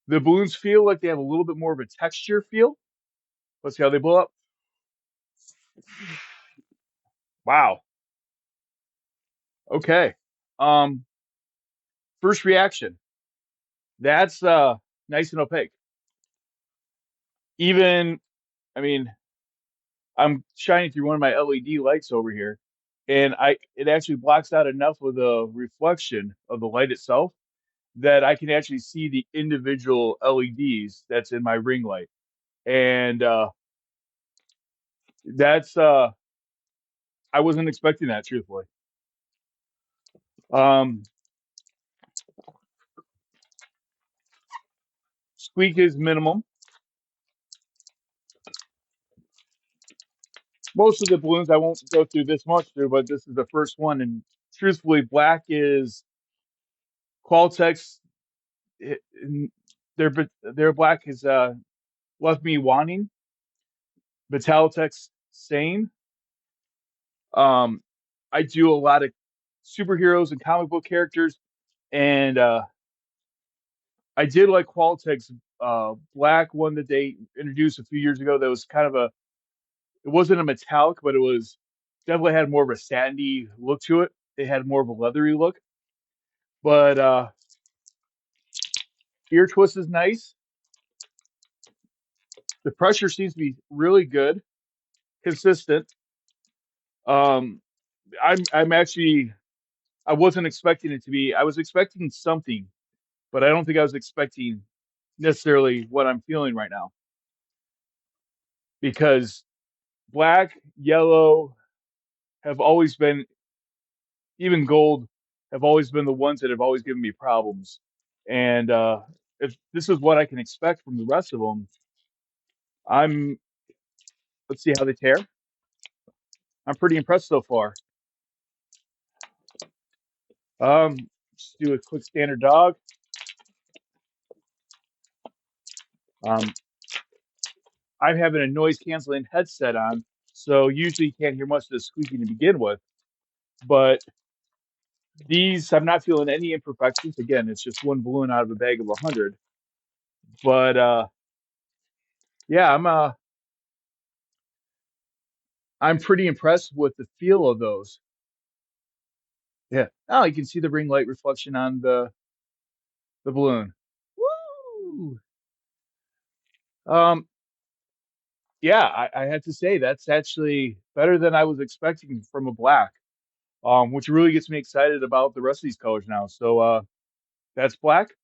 The balloons feel like they have a little bit more of a texture feel. Let's see how they blow up. Wow. Okay. Um, First reaction. That's nice and opaque. Even, I mean, I'm shining through one of my LED lights over here, and I it actually blocks out enough of the reflection of the light itself that I can actually see the individual LEDs that's in my ring light. And that's I wasn't expecting that, truthfully. Um, Squeak is minimum. Most of the balloons I won't go through this much through, but this is the first one. And truthfully, black is Qualtex. it- their black has left me wanting. Metallics, same. Um, I do a lot of superheroes and comic book characters, and I did like Qualtex black one that they introduced a few years ago. That was kind of a it wasn't a metallic, but it was definitely had more of a satiny look to it. It had more of a leathery look, but ear twist is nice. The pressure seems to be really good, consistent. Um, I'm actually I wasn't expecting it to be. I was expecting something, but I don't think I was expecting necessarily what I'm feeling right now because black, yellow have always been, even gold have always been the ones that have always given me problems. And if this is what I can expect from the rest of them, I'm let's see how they tear. I'm pretty impressed so far. Um, just do a quick standard dog. Um, I'm having a noise canceling headset on, so usually you can't hear much of the squeaking to begin with. But these, I'm not feeling any imperfections. Again, it's just one balloon out of a bag of 100. But yeah, I'm pretty impressed with the feel of those. Yeah. Oh, you can see the ring light reflection on the balloon. Woo! Um, yeah, I had to say that's actually better than I was expecting from a black. Which really gets me excited about the rest of these colors now. So that's black.